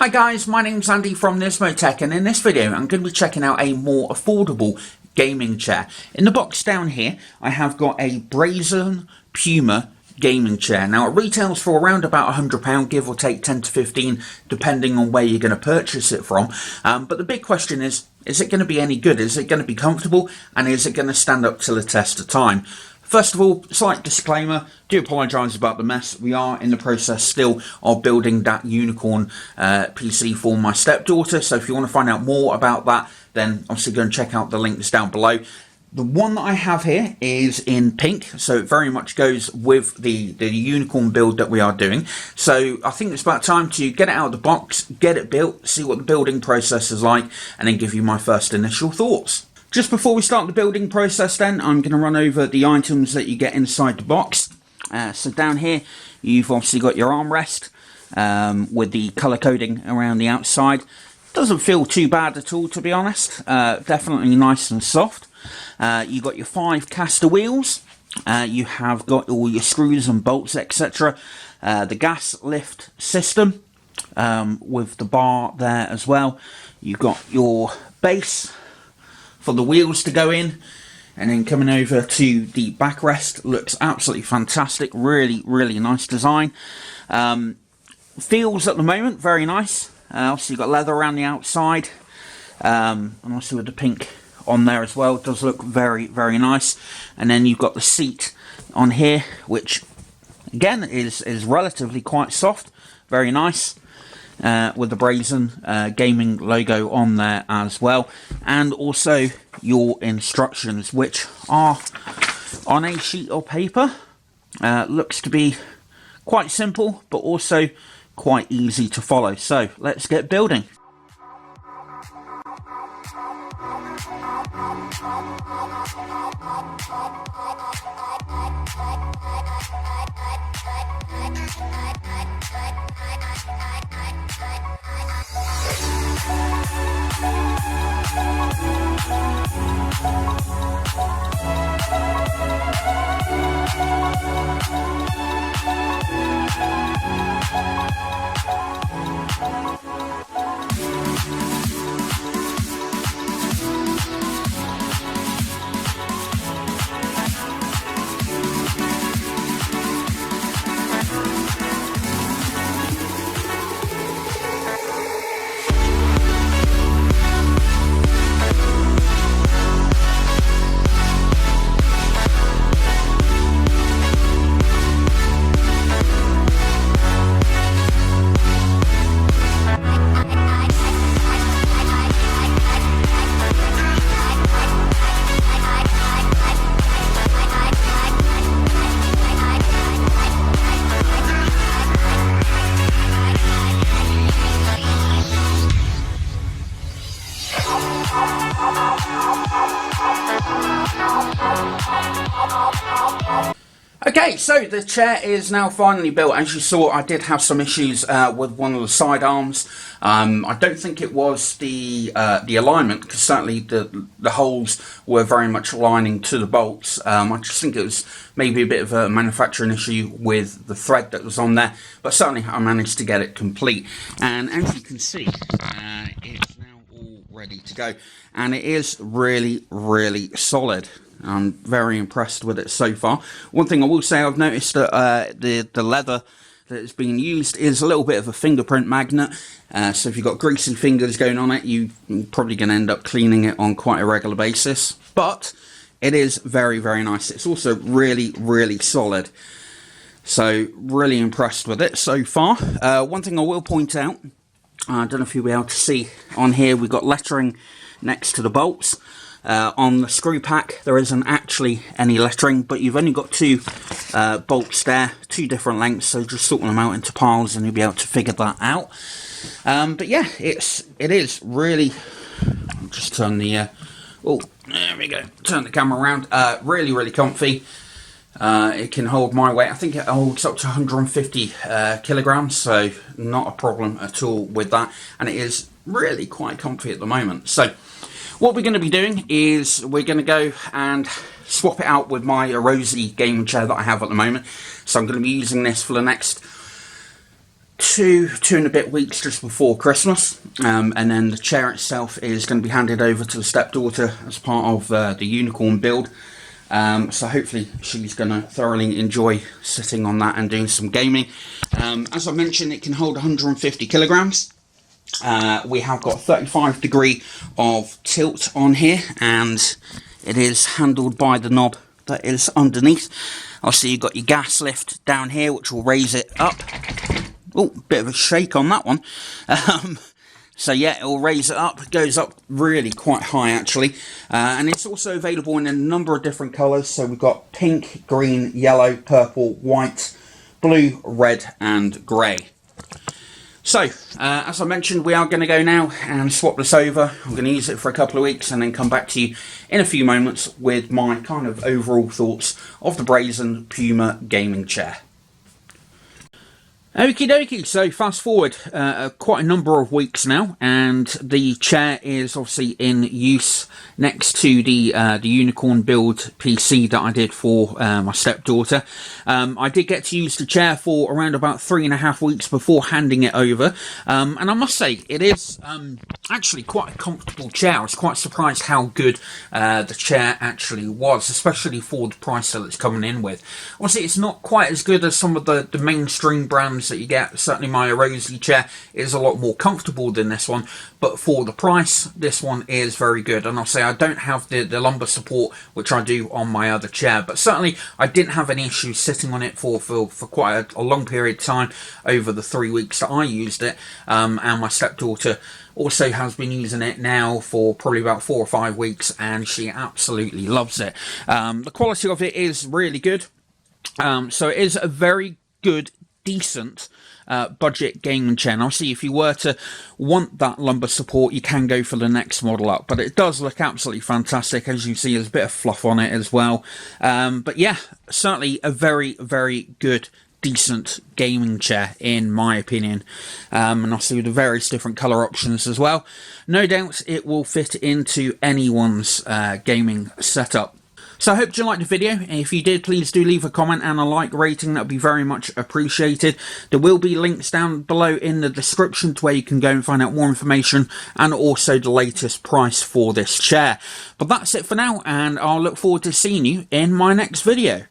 Hi guys, my name's Andy from NismoTech, and in this video I'm going to be checking out a more affordable gaming chair. In the box down here I have got a Brazen Puma gaming chair. Now it retails for around about £100, give or take 10 to 15 depending on where you're going to purchase it from. But the big question is it going to be any good? Is it going to be comfortable? And is it going to stand up to the test of time? First of all, slight disclaimer, do apologise about the mess. We are in the process still of building that unicorn PC for my stepdaughter, so if you want to find out more about that, then obviously go and check out the links down below. The one that I have here is in pink, so it very much goes with the unicorn build that we are doing. So I think it's about time to get it out of the box, get it built, see what the building process is like, and then give you my first initial thoughts. Just before we start the building process then, I'm going to run over the items that you get inside the box. So down here, you've obviously got your armrest with the colour coding around the outside. Doesn't feel too bad at all, to be honest. Definitely nice and soft. You've got your 5 caster wheels. You have got all your screws and bolts, etc. The gas lift system with the bar there as well. You've got your base for the wheels to go in, and then coming over to the backrest, looks absolutely fantastic. Really nice design. Feels at the moment very nice. Also you've got leather around the outside, and also with the pink on there as well. It does look very nice. And then you've got the seat on here, which again is relatively quite soft, very nice. With the Brazen gaming logo on there as well, and also your instructions, which are on a sheet of paper. Looks to be quite simple, but also quite easy to follow. So let's get building. Okay, so the chair is now finally built. As you saw, I did have some issues with one of the side arms. I don't think it was the alignment, because certainly the holes were very much aligning to the bolts. I just think it was maybe a bit of a manufacturing issue with the thread that was on there, but certainly I managed to get it complete. And as you can see, it's now all ready to go, and it is really solid. I'm very impressed with it so far. One thing I will say, I've noticed that the leather that is being used is a little bit of a fingerprint magnet. So if you've got greasy fingers going on it, you're probably going to end up cleaning it on quite a regular basis. But it is very nice. It's also really solid. So really impressed with it so far. One thing I will point out, I don't know if you'll be able to see on here, we've got lettering next to the bolts. On the screw pack there isn't actually any lettering, but you've only got 2 bolts there, 2 different lengths, so just sort them out into piles and you'll be able to figure that out. But yeah, it is really, I'll just turn the oh, there we go, turn the camera around. Really comfy. It can hold my weight. I think it holds up to 150 kilograms, so not a problem at all with that, and it is really quite comfy at the moment. So what we're going to be doing is we're going to go and swap it out with my Rosie gaming chair that I have at the moment. So I'm going to be using this for the next two and a bit weeks just before Christmas, and then the chair itself is going to be handed over to the stepdaughter as part of the unicorn build. So hopefully she's going to thoroughly enjoy sitting on that and doing some gaming. As I mentioned, it can hold 150 kilograms. We have got 35 degree of tilt on here, and it is handled by the knob that is underneath. Obviously you've got your gas lift down here, which will raise it up. Oh, bit of a shake on that one. So yeah, it will raise it up. It goes up really quite high actually. And it's also available in a number of different colours. So we've got pink, green, yellow, purple, white, blue, red and grey. So, as I mentioned, we are going to go now and swap this over. I'm going to use it for a couple of weeks and then come back to you in a few moments with my kind of overall thoughts of the Brazen Puma gaming chair. Okie dokie, so fast forward quite a number of weeks now, and the chair is obviously in use next to the unicorn build PC that I did for my stepdaughter. I did get to use the chair for around about 3.5 weeks before handing it over, and I must say it is actually quite a comfortable chair. I was quite surprised how good the chair actually was, especially for the price that it's coming in with. Obviously it's not quite as good as some of the mainstream brands that you get. Certainly my Erosi chair is a lot more comfortable than this one, but for the price this one is very good. And I'll say I don't have the lumbar support which I do on my other chair, but certainly I didn't have any issues sitting on it for quite a long period of time over the 3 weeks that I used it, and my stepdaughter also has been using it now for probably about 4 or 5 weeks, and she absolutely loves it. The quality of it is really good. So it is a very good, decent budget gaming chair. And obviously if you were to want that lumbar support, you can go for the next model up, but it does look absolutely fantastic. As you see, there's a bit of fluff on it as well, but yeah, certainly a very, very good, decent gaming chair in my opinion. And obviously with the various different colour options as well, no doubt it will fit into anyone's gaming setup. So I hope you liked the video. If you did, please do leave a comment and a like rating. That would be very much appreciated. There will be links down below in the description to where you can go and find out more information, and also the latest price for this chair. But that's it for now, and I'll look forward to seeing you in my next video.